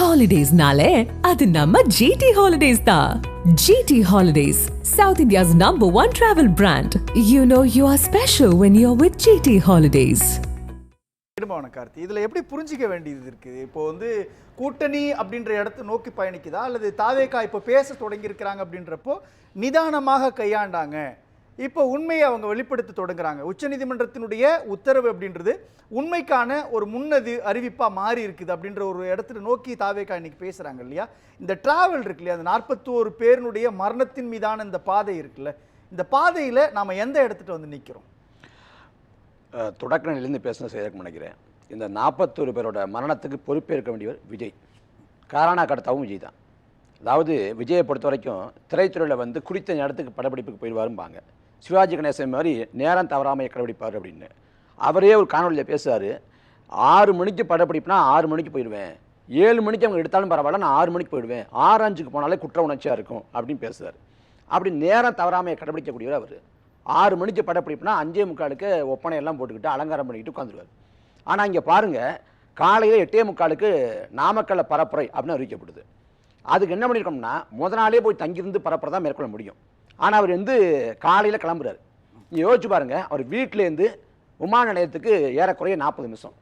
Holidays-nale, adu namma GT Holidays da. GT Holidays, South India's #1 travel brand. You know you are special when you're with GT Holidays. Karthi, இதில் எப்படி புரிஞ்சிக்க வேண்டியது இருக்குது? இப்போ கூட்டணி அப்படின்ற இடத்தை நோக்கி பயணிக்குதா, அல்லது தாவேகா இப்போ பேச தொடங்கியிருக்கிறாங்க அப்படின்றப்போ நிதானமாக கையாண்டாங்க, இப்போ உண்மையை அவங்க வெளிப்படுத்த தொடங்குறாங்க, உச்சநீதிமன்றத்தினுடைய உத்தரவு அப்படின்றது உண்மைக்கான ஒரு அறிவிப்பாக மாறி இருக்குது அப்படின்ற ஒரு இடத்துல நோக்கி தாவேகா இன்னைக்கு பேசுகிறாங்க இல்லையா? இந்த டிராவல் இருக்கு இல்லையா, அந்த 41 பேருனுடைய மரணத்தின் மீதான இந்த பாதை இருக்குல்ல, இந்த பாதையில் நாம் எந்த இடத்துல நிற்கிறோம்? தொடக்க நிலையிலேருந்து பேசணும் செய்யறதுக்கு நினைக்கிறேன். இந்த 41 பேரோட மரணத்துக்கு பொறுப்பேற்க வேண்டியவர் விஜய். காரணக்கர்த்தாவும் விஜய் தான். அதாவது விஜயை பொறுத்த வரைக்கும் திரைத்துறையில் குறித்த நேரத்துக்கு படப்பிடிப்புக்கு போயிடுவாரும்பாங்க. சிவாஜி கணேசன் மாதிரி நேரம் தவறாமல் கடைபிடிப்பார் அப்படின்னு அவரே ஒரு காணொலியில் பேசுவார். 6 மணிக்கு படப்பிடிப்புனா 6 மணிக்கு போயிடுவேன், 7 மணிக்கு அவங்க எடுத்தாலும் பரவாயில்ல, நான் 6 மணிக்கு போயிடுவேன், 6:05 போனாலே குற்ற உணர்ச்சியாக இருக்கும் அப்படின்னு பேசுவார். அப்படி நேரம் தவறாமல் கடைபிடிக்கக்கூடியவர் அவர். 6 மணிக்கு படப்பிடிப்புனா 5:45 ஒப்பனையெல்லாம் போட்டுக்கிட்டு அலங்காரம் பண்ணிக்கிட்டு உட்காந்துருவார். ஆனால் இங்கே பாருங்கள், காலையில் 8:45 நாமக்கல்ல பரப்புரை அப்படின்னு அறிவிக்கப்படுது. அதுக்கு என்ன பண்ணியிருக்கோம்னா முதல் நாளே போய் தங்கியிருந்து பரப்புரை தான் மேற்கொள்ள முடியும். ஆனால் அவர் காலையில் கிளம்புறாரு. இங்கே யோசிச்சு பாருங்கள், அவர் வீட்டிலேருந்து விமான நிலையத்துக்கு ஏறக்குறைய 40 நிமிஷம்,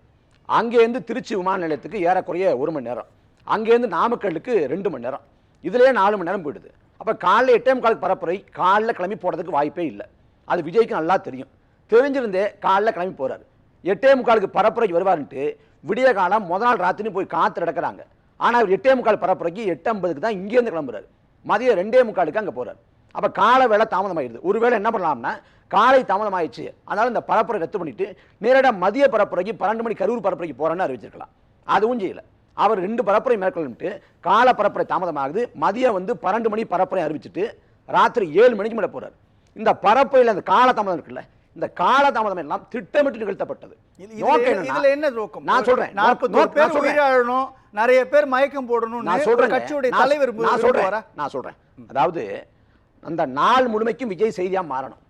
அங்கேருந்து திருச்சி விமான நிலையத்துக்கு ஏறக்குறைய 1 மணி நேரம், அங்கேருந்து நாமக்கல்லுக்கு 2 மணி நேரம், இதுலேயே 4 மணி நேரம் போயிடுது. அப்போ காலையில் 8:45 பரப்புரை காலையில் கிளம்பி போகிறதுக்கு வாய்ப்பே இல்லை. அது விஜய்க்கு நல்லா தெரியும். தெரிஞ்சிருந்தே காலைல கிளம்பி போறாரு. 8:45 பரப்புரைக்கு வருவாருன்ட்டு விடிய காலம் முதல் நாள் ராத்திரி போய் காத்து நடக்கிறாங்க. ஆனால் அவர் 8:45 பரப்புரைக்கு 8:50 தான் இங்கேருந்து கிளம்புறாரு. மதியம் 2:45 அங்கே போறாரு. அப்போ கால வேலை தாமதமாயிடுது. ஒருவேளை என்ன பண்ணலாம்னா காலை தாமதமாயிடுச்சு, அதனால இந்த பரப்புரை ரத்து பண்ணிட்டு நேரடியாக மதிய பரப்புரைக்கு 12 மணி கரூர் பரப்புரைக்கு போறேன்னு அறிவிச்சிருக்கலாம். அதுவும் செய்யல. அவர் 2 பரப்புரை மேற்கொள்ளிட்டு கால பரப்புரை தாமதமாகுது. மதியம் 12 மணி பரப்புரை அறிவிச்சுட்டு ராத்திரி 7 மணிக்கு மேலே போறாரு. இந்த பரப்பையில் அந்த காலதாமதம் இருக்குல்ல, இந்த காலதாமதம் எல்லாம் திட்டமிட்டு நிகழ்த்தப்பட்டது. இதுல என்ன நோக்கம்? நான் சொல்றேன், 41 பேர் உயிரிழணும், நிறைய பேர் மயக்கம் போடணும், நான் சொல்றேன், கட்சியுடைய தலைவர் நான் சொல்றேன். அதாவது அந்த நாள் முழுமைக்கும் விஜய் செய்தியா மாறணும்.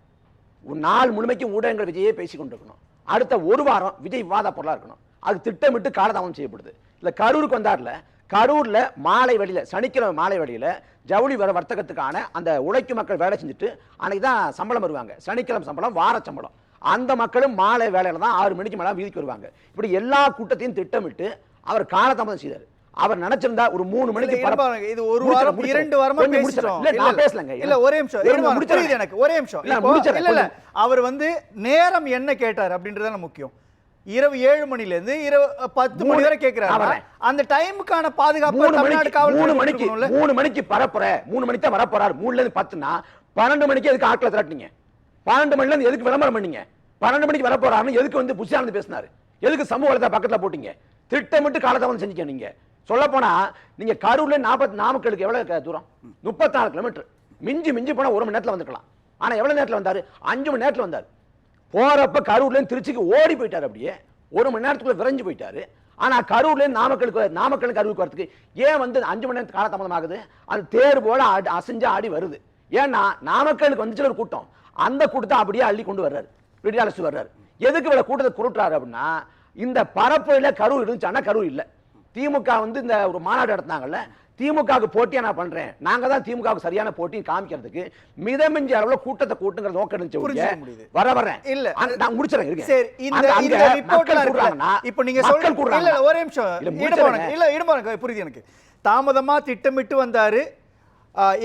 ஒரு நாள் முழுமைக்கும் ஊடகங்கள் விஜயே பேசிக் கொண்டிருக்கணும். அடுத்த ஒரு வாரம் விஜய் விவாத பொருளா இருக்கணும். அது திட்டமிட்டு காலதாமதம் செய்யப்படுது. இல்ல கரூருக்கு வந்தார்ல, கரூர்ல மாலை வழியில, சனிக்கிழமை மாலை வழியில ஜவுளி வர்த்தகத்துக்கான அந்த உழைக்கும் மக்கள் வேலை செஞ்சுட்டு அன்னைக்கு தான் சம்பளம் வருவாங்க. சனிக்கிழமை சம்பளம், வார சம்பளம். அந்த மக்களும் மாலை வேலையில தான் 6 மணிக்கு மேலே வீதிக்கு வருவாங்க. இப்படி எல்லா கூட்டத்தையும் திட்டமிட்டு அவர் காலதாமதம் செய்தார். அவர் நினைச்சிருந்தா ஒரு 3 மணிக்கு இது ஒரு வாரம் 2 வாரமா பேசிட்டோம். நான் பேசலங்க. இல்ல ஒரே நிமிஷம் முடிச்சது எனக்கு ஒரே நிமிஷம். இல்ல அவர் நேரம் என்ன கேட்டார் அப்படின்றதுதான் முக்கியம். இரவு 7 மணிலேருந்து இரவு 10 மணி வரை கேட்கிறாங்க. அந்த டைமுக்கான பாதுகாப்பு தமிழ்நாடு காவல் 3 மணிக்கு பரப்புற, 3 மணிக்கு தான் வரப்போறாரு. 3ல இருந்து 10னா 12 மணிக்கு எதுக்கு ஆட்களை திரட்டினீங்க? 12 மணில இருந்து எதுக்கு விளம்பரம் பண்ணீங்க? 12 மணிக்கு வரப்போறாருன்னு எதுக்கு புஷியானந்த் பேசினாரு? எதுக்கு சமூக வலைதள பக்கத்துல போட்டீங்க? திட்டமிட்டு காலதாமதம் செஞ்சீங்க. நீங்க சொல்ல போனா நீங்க கரூர்ல 40 நாமக்கலுக்கு எவ்வளவு தூரம்? 34 கிலோமீட்டர். மிஞ்சி போனா 1 மணி நேரத்துல வந்துக்கலாம். ஆனா எவ்வளவு நேரத்துல வந்தாரு? 5 மணி நேரத்துல வந்தாரு. போறப்ப கரூர்ல திருச்சிக்கு ஓடி போயிட்டாரு. அப்படியே 1 மணி நேரத்துக்குள்ள விரைஞ்சு போயிட்டாரு. ஆனா கரூர்ல நாமக்கலுக்கு கரூருக்கு வரதுக்கு ஏன் 5 மணி நேரத்துக்கு காலதாமதம் ஆகுது? அது தேர் போல அசைஞ்சு ஆடி வருது. ஏன்னா நாமக்கலுக்கு வந்துச்சு ஒரு கூட்டம், அந்த கூட்டத்தை அப்படியே அள்ளி கொண்டு வர்றாரு, விடியாலசு வர்றாரு. எதுக்கு இவ்வளவு கூட்டத்தை குருட்டுறாரு அப்படின்னா, இந்த பரப்புரையில கரூர் இருந்துச்சு, கரூர் இல்ல. திமுக இந்த ஒரு மாநாடு நடத்தினாங்கல்ல, திமுகவுக்கு போட்டியா நான் பண்றேன், நாங்க தான் திமுகவுக்கு சரியான போட்டி காமிக்கிறதுக்கு மிதமிஞ்சி அளவுல கூட்டத்தை கூட்டுங்கிற நோக்கம் இருந்துச்சு. வரேன் இல்ல நான் முடிச்சிடறேன். இருக்கு சரி, இந்த ரிப்போர்ட்ல இருக்காங்கன்னா இப்போ நீங்க சொல்றீங்க. இல்ல ஒரே நிமிஷம் ஈடுபாருங்க, புரியுது எனக்கு. தாமதமா திட்டமிட்டு வந்தாரு.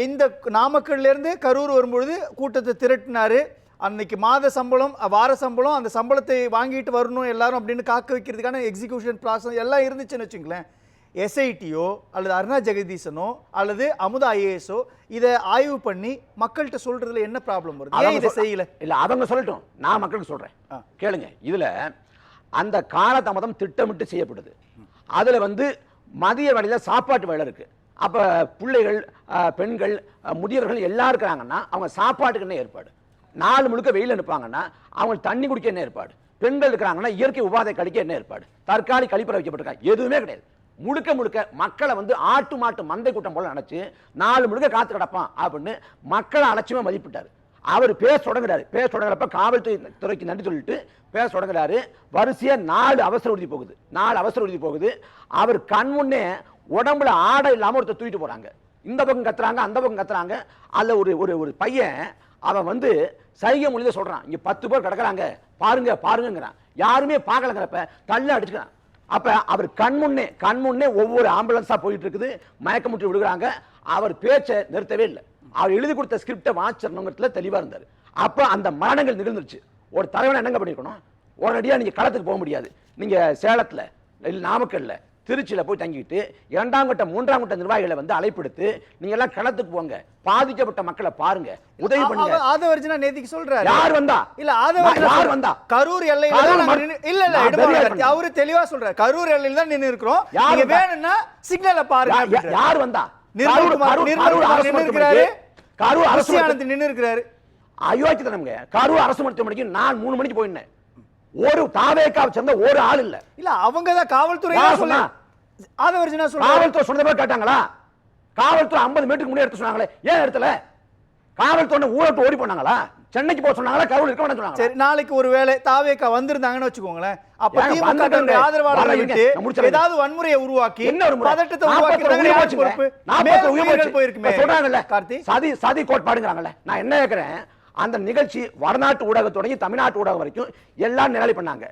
இந்த நாமக்கல்ல இருந்து கரூர் வரும்பொழுது கூட்டத்தை திரட்டினாரு. அன்னைக்கு மாத சம்பளம், வார சம்பளம், அந்த சம்பளத்தை வாங்கிட்டு வரணும் எல்லாரும் அப்படின்னு காக்க வைக்கிறதுக்கான எக்ஸிகியூஷன் ப்ராசஸ் எல்லாம் இருந்துச்சுன்னு வச்சுங்களேன். எஸ்ஐடியோ அல்லது அருணா ஜெகதீசனோ அல்லது அமுதா ஐஏஎஸோ இதை ஆய்வு பண்ணி மக்கள்கிட்ட சொல்றதுல என்ன ப்ராப்ளம் வருது? ஏன் இதை செய்யல? இல்ல அவங்க சொல்லட்டும், நான் மக்களுக்கு சொல்றேன் கேளுங்க. இதுல அந்த காலதாமதம் திட்டமிட்டு செய்யப்படுது. அதுல மதிய வேளையில சாப்பாட்டு வேலை இருக்கு. அப்ப பிள்ளைகள், பெண்கள், முதியவர்கள் எல்லாம் இருக்கிறாங்கன்னா அவங்க சாப்பாட்டுக்கு என்ன ஏற்பாடு? 4 முழுக்க வெயில் அனுப்பாங்கன்னா அவங்க தண்ணி குடிக்க என்ன ஏற்பாடு? பெண்கள் இருக்கிறாங்கன்னா இயற்கை உபாதை கழிக்க என்ன ஏற்பாடு? தற்காலிக கழிப்பறை வைக்கப்பட்டிருக்காங்க, எதுவுமே கிடையாது. முழுக்க மக்களை ஆட்டு மாட்டு மந்தை கூட்டம் போல நினைச்சு 4 முழுக்க காத்து கிடப்பான் அப்படின்னு மக்களை அலட்சியமா மதிப்பிட்டாரு. அவர் பேச தொடங்குறப்ப காவல்துறைக்கு நன்றி சொல்லிட்டு பேச தொடங்குறாரு. வரிசையா 4 அவசர ஊர்தி போகுது. அவர் கண் முன்னே உடம்புல ஆடை இல்லாம ஒருத்தர் தூக்கிட்டு போறாங்க. இந்த பக்கம் கத்துறாங்க, அந்த பக்கம் கத்துறாங்க. அதுல ஒரு ஒரு பையன் அவன் வந்து சைகை மொழியில சொல்றான், இங்க 10 பேர் கிடக்குறாங்க பாருங்க பாருங்கிறான். யாருமே பார்க்கலங்கிறப்ப தள்ள அடிச்சுக்கிறான். அப்ப அவர் கண்முன்னே ஒவ்வொரு ஆம்புலன்ஸா போயிட்டு இருக்குது, மயக்கமுற்றி விடுகிறாங்க. அவர் பேச்சை நிறுத்தவே இல்லை. அவர் எழுதி கொடுத்த ஸ்கிரிப்டை வாசிச்சவங்கத்துல தெளிவா இருந்தார். அப்ப அந்த மரணங்கள் நிகழ்ந்துருச்சு. ஒரு தலைவனை என்னங்க பண்ணிருக்கணும், உடனடியா நீங்க களத்துக்கு போக முடியாது. நீங்க சேலத்துல இல்ல நாமக்கல்ல திருச்சியில போய் தங்கிட்டு 2ஆம் கட்ட 3ஆம் கட்ட நிர்வாகிகளை வந்து அழைப்படுத்து, நீங்க எல்லாம் களத்துக்கு போங்க, பாதிக்கப்பட்ட மக்களை பாருங்க, உதவி பண்ணுங்க. ஆதவர்ஜனா நேத்திக்கு சொல்றாரு. யார் வந்தா? இல்ல ஆதவர்ஜனா யார் வந்தா? கரூர் எல்லையில இல்ல அவரு தெளிவா சொல்றாரு, கரூர் எல்லையில தான் நின்னு இருக்கோம், நீங்க வேணும்னா சிக்னலை பாருங்க. யார் வந்தா? கரூர் அரசு நின்னு இருக்கிறாரு. அயோக்கியத்தனம்ங்க. கரூர் அரசு மருத்துவமனைக்கு நான் 3 மணிக்கு போயிருந்தேன். ஒரு தாவேக்காவை சேர்ந்த ஒரு ஆள் இல்ல. இல்ல அவங்க தான் காவல்துறை சொன்னா. ஆதவர்ஜனா சொல்றாரு. காவல்துறை சொன்னதே கேட்டாங்களா? காவல்துறை 50 மீட்டருக்கு முன்னாடி எடுத்து சொன்னாங்களே, ஏன் இடத்துல? காவல்துறை ஊரட்டு ஓடி போனாங்களா? சென்னைக்கு போக சொன்னாங்களா? கரூர் இருக்க வேண்டாம் சொன்னாங்க. சரி, நாளைக்கு ஒருவேளை தாவேக்கா வந்திருந்தாங்கன்னு வச்சுக்கோங்களேன், அப்ப திமுக ஆதரவாளர்கள் ஏதாவது வன்முறையை உருவாக்கி பதட்டத்தை உருவாக்கி போயிருக்குமே சொல்றாங்கல்ல, சதி கோட்பாடுங்கறாங்கல்ல. நான் என்ன கேக்குறேன், அந்த நிகழ்ச்சி வடநாட்டு ஊடகம் தொடங்கி தமிழ்நாட்டு ஊடகம் வரைக்கும் எல்லாம் நிரலி பண்ணாங்க.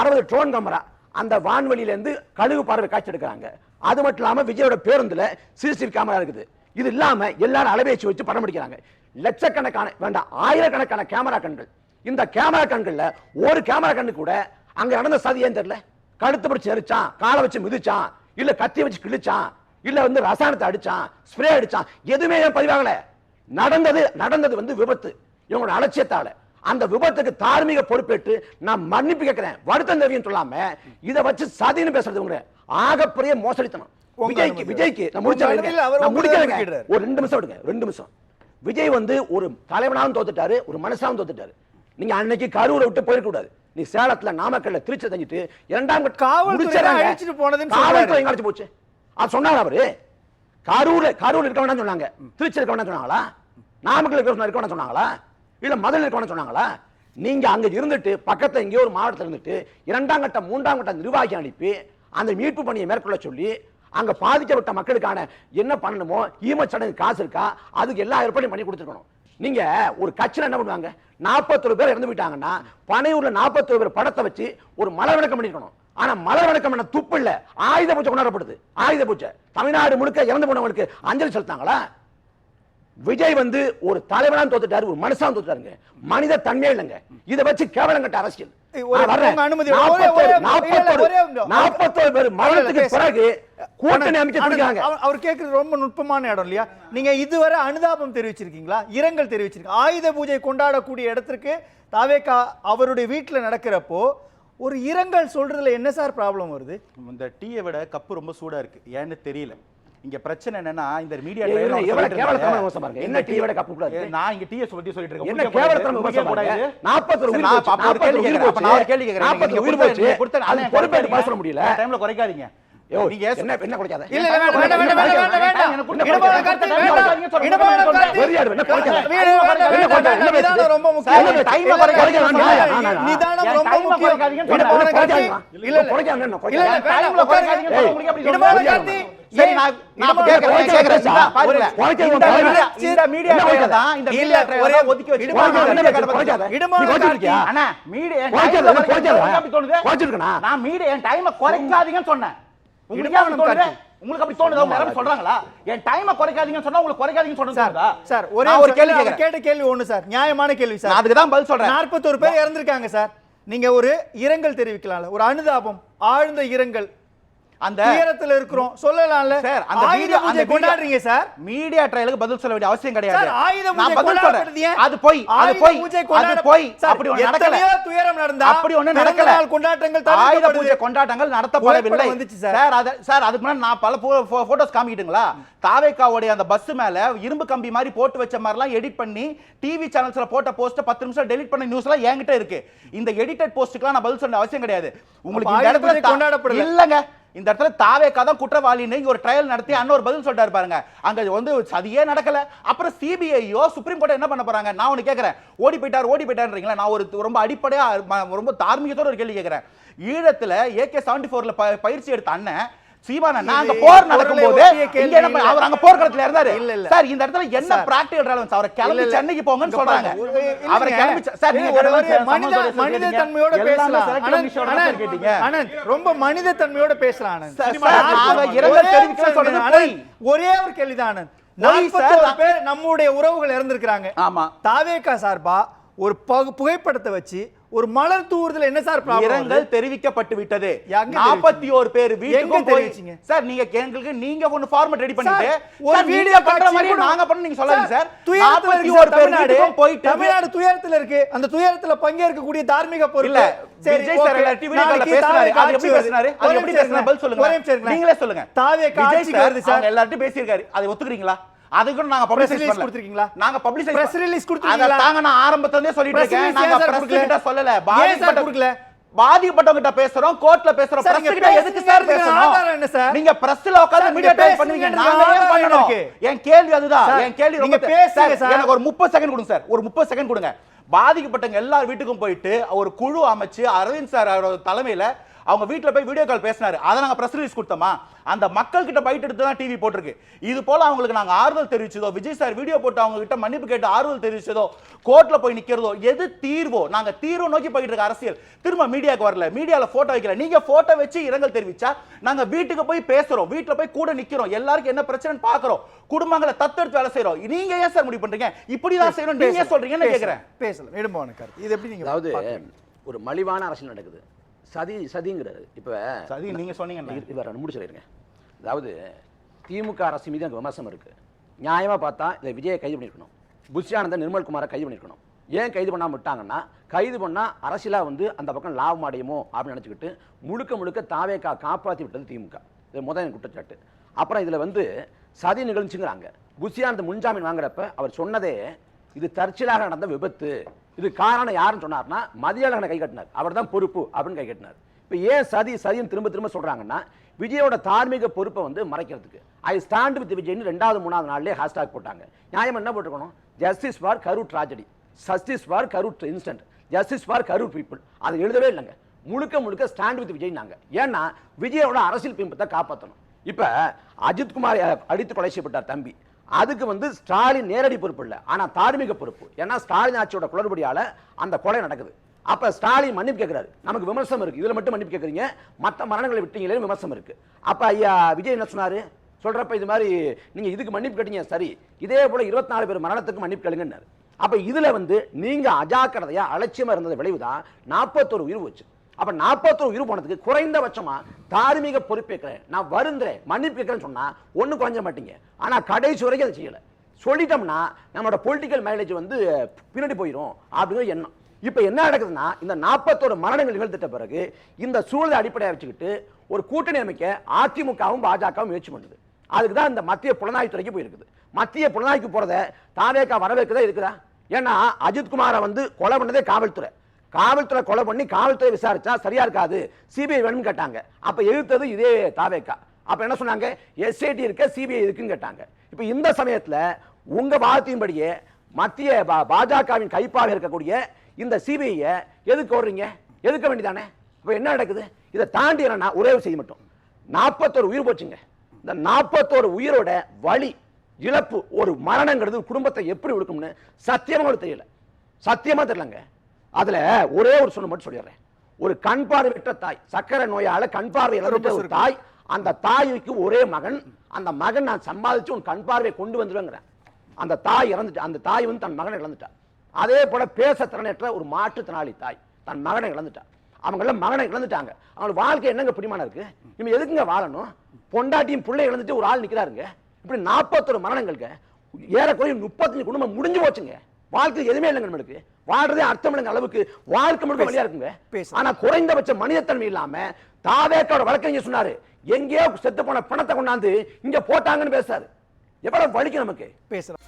60 ட்ரோன் கேமரா அந்த வான்வெளியில இருந்து கழுகு பார்வை காட்சி எடுக்கிறாங்க. அது மட்டும் இல்லாம விஜயோட பேருந்துல சிசிடிவி கேமரா இருக்குது. இது இல்லாம எல்லாரும் அலைபேசி வச்சு படம் பிடிக்கிறாங்க. லட்சக்கணக்கான வேண்டாம் ஆயிரக்கணக்கான கேமரா கண்கள். இந்த கேமரா கண்கள்ல ஒரு கேமரா கண்ணு கூட அங்க நடந்த சதி ஏன் தெரியல. கழுத்து பிடிச்சு எரிச்சான், காலை வச்சு மிதிச்சான், இல்ல கத்தி வச்சு கிழிச்சான், இல்ல வந்து ரசாயனத்தை அடிச்சான், ஸ்ப்ரே அடிச்சான், எதுவுமே பதிவாகல. நடந்தது வந்து விபத்து. இவங்களோட அலட்சியத்தால அந்த விபத்துக்கு தார்மீக பொறுப்பேற்று நான் மன்னிப்பு கேட்கிறேன், வருத்தம் தெரியும் சொல்லாம இதை வச்சு சதின்னு பேசுறது ஆகப்பெரிய மோசடித்தனம். விஜய்க்கு நான் முடிக்கிறேன், ஒரு 2 நிமிஷம் விடுங்க, 2 நிமிஷம். விஜய் வந்து ஒரு தலைவனாவும் தோத்துட்டாரு, ஒரு மனசாவும் தோத்துட்டாரு. நீங்க அன்னைக்கு கரூரை விட்டு போயிருக்க கூடாது. நீ சேலத்துல நாமக்கல்ல திருச்சி தங்கிட்டு 2ஆம் கட்ட காவல்துறை அழைச்சு போச்சு. அது சொன்னாரு அவரு. கரூர் இருக்க வேண்டாம் சொன்னாங்க, திருச்சி இருக்க வேண்டாம் சொன்னாங்களா? நாமக்கல் இருக்க வேண்டாம் சொன்னாங்களா? இல்ல மதுரை இருக்க வேண்டாம் சொன்னாங்களா? நீங்க அங்க இருந்துட்டு பக்கத்துல எங்கேயோ ஒரு மாவட்டத்தில் இருந்துட்டு 2ஆம் கட்ட 3ஆம் கட்ட நிர்வாகி அனுப்பி அந்த மீட்பு பணியை மேற்கொள்ள சொல்லி அங்க பாதிக்கப்பட்ட மக்களுக்கான என்ன பண்ணணுமோ ஈமச்சடங்கு காசு இருக்கா, அதுக்கு எல்லா ஏற்பாடும் பண்ணி கொடுத்துருக்கணும். நீங்க ஒரு கட்சியில என்ன பண்ணுவாங்க, 41 பேர் இறந்து போயிட்டாங்கன்னா பனையூர்ல 41 பேர் படத்தை வச்சு ஒரு மலர் வணக்கம் பண்ணிருக்கணும். ஆனா மலர் வணக்கம் பண்ண துப்பு இல்ல, ஆயுத பூஜை கொண்டாடப்படுது. ஆயுத பூஜை தமிழ்நாடு முழுக்க இறந்து போனவங்களுக்கு அஞ்சலி செலுத்தாங்களா? விஜய் வந்து ஒரு தலைவனா தோத்துட்டாரு, ஒரு மனுஷன் தோத்துட்டாருங்க. மனித தன்மையே இல்லைங்க. இதை வச்சு கேவலம் கட்ட அரசியல். 41 பேர் மரணத்துக்கு பிறகு கூட்டணி அமைச்சிருக்காங்க. அவர் கேட்கறது ரொம்ப நுட்பமான இடம் இல்லையா? நீங்க இதுவரை அனுதாபம் தெரிவிச்சிருக்கீங்களா, இரங்கல் தெரிவிச்சிருக்கீங்க? ஆயுத பூஜை கொண்டாடக்கூடிய இடத்திற்கு தாவேகா அவருடைய வீட்டுல நடக்கிறப்போ ஒரு இரங்கல் சொல்றதுல என்ன சார் ப்ராப்ளம் வருது? இந்த டீயை விட கப்பு ரொம்ப சூடா இருக்கு, ஏன்னு தெரியல. இங்க பிரச்சனை என்னன்னா இந்த மீடியா என்ன டீ விட கப்பு கூடாது. நான் இங்க டீயை பத்தி சொல்லிட்டு இருக்கேன். என்ன கேவலத்தனமா பேச கூடாது. 40 உயிர் போச்சு. நான் ஒரு கேள்வி கேக்குறேன். 40 உயிர் போச்சு. அது பொறுப்பேற்று பேச முடியல. டைம்ல குறைக்காதீங்க. நீங்க என்ன குறைக்காத. இல்ல வேண்டாம் இடமான கருத்து வேண்டாம். இடமான கருத்து வெறியாடு என்ன குறைக்காத. நிதானம் ரொம்ப முக்கியம். டைம் குறைக்காதீங்க. நிதானம் ரொம்ப முக்கியம். இடமான கருத்து இல்ல குறைக்காத என்ன இல்ல டைம்ல குறைக்காதீங்க. உங்களுக்கு அப்படி இடமான கருத்து சரி நான் கேக்குறேன் பாருங்க. இந்த மீடியா தான் இந்த மீடியா ஒரே ஒதுக்கி வச்சு இடமான கருத்து அண்ணா மீடியா அப்படி தோணுது. நான் மீடியா டைம் குறைக்காதீங்கன்னு சொன்னேன். உங்களுக்கு அப்படி தோணுதா? உங்க யாரும் சொல்றாங்களா என் டைமை குறைக்காதீங்கன்னு சொன்னா உங்களுக்கு குறைக்காதீங்கன்னு சொல்றதா? சார் ஒரே ஒரு கேள்வி கேட்ட கேள்வி ஒண்ணு சார், நியாயமான கேள்வி சார். அதுக்கு தான் பதில் சொல்றேன். 41 பேர் இறந்திருக்காங்க சார். நீங்க ஒரு இரங்கல் தெரிவிக்கலாம்ல, ஒரு அனுதாபம், ஆழ்ந்த இரங்கல். அந்த நேரத்துல இருக்கிறோம் சொல்லலாம்ல சார். அந்த ஆயுத பூஜை கொண்டாடுறீங்க சார். மீடியா ட்ரையலுக்கு பதில் சொல்ல வேண்டிய அவசியம் கிடையாது சார். ஆயுத பூஜை கொண்டாடுறது ஏன்? அது போய் அப்படி ஒண்ணு நடக்கல. துயரம் நடந்தா அப்படி ஒண்ணு நடக்கல. கொண்டாட்டங்கள் ஆயுத பூஜை கொண்டாட்டங்கள் நடத்தப்படவில்லை சார். அதுக்கு முன்னாடி நான் பல போட்டோஸ் காமிக்கிட்டுங்களா? தாவேகாவுடைய அந்த பஸ் மேல இரும்பு கம்பி மாதிரி போட்டு வச்ச மாதிரி எல்லாம் எடிட் பண்ணி டிவி சேனல்ஸ்ல போட்ட போஸ்ட் 10 நிமிஷம் டெலிட் பண்ண நியூஸ் எல்லாம் என்கிட்ட இருக்கு. இந்த எடிட்டட் போஸ்டுக்கு நான் பதில் சொல்ல அவசியம் கிடையாது. உங்களுக்கு இந்த இடத்துல கொண்டாடப்படல இல்லங்க. இந்த இடத்துல தாவேகா தான் குற்றவாளின்னு ஒரு ட்ரையல் நடத்தி அன்னொரு பதில் சொல்லிட்டாரு பாருங்க. அங்க வந்து சதியே நடக்கல. அப்புறம் சிபிஐயோ சுப்ரீம் கோர்ட் என்ன பண்ண போறாங்க? நான் ஒன்னு கேக்குறேன், ஓடி போயிட்டாருன்றீங்களா? நான் ஒரு ரொம்ப அடிப்படையா ரொம்ப தார்மீகத்தோட ஒரு கேள்வி கேட்கிறேன். ஈழத்துல AK-74ல பயிற்சி எடுத்த அண்ணன் சீமானே நாங்க போர் நடக்கும்போது இங்க என்ன அவர் அங்க போர்க்களத்துல இருந்தாரு சார் இந்த இடத்துல என்ன பிராக்டிகல் ரெலவன்ஸ் அவரை கிளம்பி சென்னைக்கு போங்கன்னு சொல்றாங்க அவரை கிளம்பி சார் நீங்க மனித தன்மையோட பேசலாம் கேட்டீங்க ஆனந்த் ரொம்ப மனித தன்மையோட பேசலாம் ஆனந்த் இரங்கல் தெரிவிக்க சொல்றது போய் ஒரே ஒரு கேள்விதான் ஆனந்த் 41 பேர் நம்முடைய உறவுகள் இறந்திருக்காங்க ஆமா தாவேகா சார்பா ஒரு புகைப்படத்தை வச்சு ஒரு மலர் தூவுறதுல என்ன சார் இரங்கல் தெரிவிக்கப்பட்டு விட்டது 41 பேர் வீட்டுக்கு போயிடுங்க சார் நீங்க எங்களுக்கு நீங்க ஒன்னு ஃபார்மட் ரெடி பண்ணிட்டு ஒரு வீடியோ பண்ற மாதிரி நாங்க பண்ண நீங்க சொல்லாதீங்க சார் 41 பேர் வீட்டுக்கு போயிட்டு தமிழ்நாடு துயரத்துல இருக்கு அந்த துயரத்துல பங்கேற்க கூடிய தார்மீக பொறுப்பு சரி விஜய் சார் எல்லாரும் வீடியோ கால்ல பேசுறாரு அது எப்படி பேசுறாரு அது எப்படி பேசுறாரு பதில் சொல்லுங்க நீங்களே சொல்லுங்க தாவேகா ஆட்சிக்கு வருது சார் எல்லாரும் பேசியிருக்காரு அதை ஒத்துக்குறீங்களா அதுக்கு நாங்க பப்ளிஷ் கொடுத்திருக்கீங்களா நாங்க பப்ளிஷ் பிரஸ் ரிலீஸ் கொடுத்திருக்கீங்களா அத தாங்க நான் ஆரம்பத்துல இருந்தே சொல்லிட்டு இருக்கேன் நாங்க பிரஸ் கிட்ட சொல்லல பாதிக்கப்பட்டவங்க கிட்ட பேசுறோம் கோர்ட்ல பேசுறோம் பிரஸ் கிட்ட எதுக்கு சார் பேசணும் நீங்க பிரஸ்ல உட்கார்ந்து மீடியா டைப் பண்ணுவீங்க நாங்க ஏன் பண்ணனும் என் கேள்வி அதுதான் என் கேள்வி ரொம்ப பேசுங்க சார் எனக்கு ஒரு 30 செகண்ட் கொடுங்க சார் ஒரு 30 செகண்ட் கொடுங்க பாதிக்கப்பட்டவங்க எல்லா வீட்டுக்கும் போயிட்டு ஒரு குழு அமைச்சு அரவிந்த் சார் அவரோட தலைமையில அவங்க வீட்ல போய் வீடியோ கால் பேசினாரு அதை நாங்க பிரஸ் ரிலீஸ் கொடுத்தோமா அந்த மக்கள் கிட்ட பைட் எடுத்து தான் டிவி போட்டிருக்கு இது போல அவங்களுக்கு நாங்க ஆறுதல் தெரிவிச்சதோ விஜய் சார் வீடியோ போட்டு அவங்க கிட்ட மன்னிப்பு கேட்டு ஆறுதல் தெரிவிச்சதோ கோர்ட்ல போய் நிக்கிறதோ எது தீர்வோ நாங்க தீர்வு நோக்கி போயிட்டு இருக்க அரசியல் திரும்ப மீடியாக்கு வரல மீடியால போட்டோ வைக்கல நீங்க போட்டோ வச்சு இரங்கல் தெரிவிச்சா நாங்க வீட்டுக்கு போய் பேசுறோம் வீட்டுல போய் கூட நிக்கிறோம் எல்லாருக்கும் என்ன பிரச்சனைன்னு பாக்குறோம் குடும்பங்களை தத்தெடுத்து வேலை செய்யறோம் நீங்க ஏன் சார் முடிவு பண்றீங்க இப்படிதான் செய்யணும் நீங்க சொல்றீங்கன்னு கேக்குறேன் பேசலாம் நெடும்பான கருத்து இது எப்படி நீங்க அதாவது ஒரு மலிவான அரசியல் நடக்குது சதிங்கிறது இப்ப சதி நீங்க சொன்னீங்க இவர் முடிச்சிருங்க அதாவது திமுக அரசு மீது எனக்கு விமர்சனம் இருக்கு நியாயமா பார்த்தா இதை விஜயை கைது பண்ணிருக்கணும் புஷ்யானந்தன் நிர்மல்குமாரை கைது பண்ணிருக்கணும் ஏன் கைது பண்ணாம விட்டாங்கன்னா கைது பண்ணா அரசியலா வந்து அந்த பக்கம் லாபம் அடையுமோ அப்படின்னு நினைச்சுக்கிட்டு முழுக்க தாவேகா காப்பாற்றி விட்டது திமுக இது முதல் குற்றச்சாட்டு அப்புறம் இதுல வந்து சதி நிகழ்ச்சிங்கிறாங்க புஷ்யானந்தன் முன்ஜாமீன் வாங்குறப்ப அவர் சொன்னதே இது தற்செயலாக நடந்த விபத்து இது காரணம் யாருன்னு சொன்னார்னா மதியழகனை கை கட்டினார் அவர் தான் பொறுப்பு அப்படின்னு கை கட்டினார் இப்போ ஏன் சதின்னு திரும்ப சொல்றாங்கன்னா விஜயோட தார்மீக பொறுப்பை வந்து மறைக்கிறதுக்கு ஐ ஸ்டாண்ட் வித் விஜய்னு 2வது 3வது நாள்லயே ஹேஷ்டாக் போட்டாங்க நியாயம் என்ன போட்டுக்கணும் justice for Karur tragedy justice for Karur incident justice for Karur people அது எழுதவே இல்லைங்க முழுக்க ஸ்டாண்ட் வித் விஜய் நாங்க ஏன்னா விஜயோட அரசியல் பிம்பத்தை காப்பாற்றணும் இப்ப அஜித் குமார் அடித்து கொலை செய்யப்பட்டார் தம்பி அதுக்கு வந்து ஸ்டாலின் நேரடி பொறுப்பு இல்லை ஆனா தார்மீக பொறுப்பு ஏன்னா ஸ்டாலின் ஆட்சியோட குளறுபடியால அந்த கொலை நடக்குது அப்ப ஸ்டாலின் மன்னிப்பு கேட்கிறாரு நமக்கு விமர்சனம் இருக்கு இதுல மட்டும் மன்னிப்பு கேட்கறீங்க மற்ற மரணங்களை விட்டீங்களே விமர்சனம் இருக்கு அப்ப ஐயா விஜய் என்ன சொன்னாரு சொல்றப்ப இது மாதிரி நீங்க இதுக்கு மன்னிப்பு கேட்டீங்க சரி இதே போல 24 பேர் மரணத்துக்கு மன்னிப்பு கேளுங்கன்னாரு அப்ப இதுல வந்து நீங்க அஜாக்கிரதையா அலட்சியமா இருந்தது விளைவுதான் 41 உயிர் போச்சு அப்ப 41 உயிர் போனதுக்கு குறைந்தபட்சமா தார்மீக பொறுப்பேற்கிறேன் நான் வருந்துறேன் மன்னிப்பு கேட்கிறேன்னு சொன்னா ஒண்ணு குறைஞ்ச மாட்டீங்க ஆனா கடைசி வரைக்கும் அதை செய்யல சொல்லிட்டோம்னா நம்மளோட பொலிட்டிக்கல் மைலேஜ் வந்து பின்னாடி போயிடும் அப்படிங்கிற எண்ணம் இப்ப என்ன நடக்குதுன்னா இந்த 41 மரணங்கள் நிகழ்த்திட்ட பிறகு இந்த சூழலை அடிப்படையாக வச்சுக்கிட்டு ஒரு கூட்டணி அமைக்க அதிமுகவும் பாஜகவும் முயற்சி பண்ணுது அதுக்கு தான் இந்த மத்திய புலனாய்வுத்துறைக்கு போயிருக்குது மத்திய புலனாய்வுக்கு போறத தாவேகா வரவேற்கதா இருக்குதா ஏன்னா அஜித் குமாரை வந்து கொலை பண்ணதே காவல்துறை கொலை பண்ணி காவல்துறை விசாரிச்சா சரியா இருக்காது சிபிஐ வேணும்னு கேட்டாங்க அப்ப எதிர்த்தது இதே தாவேகா அப்ப என்ன சொன்னாங்க எஸ்ஐடி இருக்க சிபிஐ இருக்குன்னு கேட்டாங்க இப்ப இந்த சமயத்துல உங்க வாதத்தின்படியே மத்திய பாஜகவின் கைப்பாக இருக்கக்கூடிய இந்த சிபிஐ எதுக்கு ஓடுறீங்க எதுக்க வேண்டியதானே இப்ப என்ன நடக்குது இதை தாண்டி என்னன்னா ஒரே செய்ய மட்டும் 41 உயிர் போச்சுங்க இந்த 41 உயிரோட வலி இழப்பு ஒரு மரணங்கிறது குடும்பத்தை எப்படி கொடுக்கும்னு சத்தியமா தெரியலங்க அதுல ஒரே ஒரு சொன்ன மட்டும் சொல்லிடுறேன் ஒரு கண் பார்வையற்ற தாய் சக்கரை நோயால கண் பார்வை இழந்த ஒரு தாய் அந்த தாய்க்கு ஒரே மகன் அந்த மகன் நான் சம்பாதிச்சு உன் கண் பார்வை கொண்டு வந்துருவேங்கிறேன் அந்த தாய் இறந்துட்டு அந்த தாய் வந்து தன் மகனை இழந்துட்டா அதே போல பேச திறனற்ற ஒரு மாற்றுத்திறனாளி தாய் தன் மகனை இழந்துட்டா அவங்க எல்லாம் மகனை இழந்துட்டாங்க அவங்க வாழ்க்கை என்னங்க பிடிமான இருக்கு நீங்க எதுக்குங்க வாழணும் பொண்டாட்டியும் பிள்ளை இழந்துட்டு ஒரு ஆள் நிக்கிறாருங்க இப்படி 41 மரணங்களுக்கு ஏறக்குறைய 35 குடும்பம் முடிஞ்சு போச்சுங்க வாழ்க்கை எதுவுமே இல்லைங்க நம்மளுக்கு வாழ்றதே அர்த்தம் இல்லைங்க அளவுக்கு வாழ்க்கை முழுக்க வழியா இருக்குங்க ஆனா குறைந்தபட்ச மனிதத்தன்மை இல்லாம தாவேக்காவோட வழக்கறிஞர் சொன்னாரு எங்கேயோ செத்து போன பணத்தை கொண்டாந்து இங்க போட்டாங்கன்னு பேசாரு எவ்வளவு வலிக்கு நமக்கு பேசுறோம்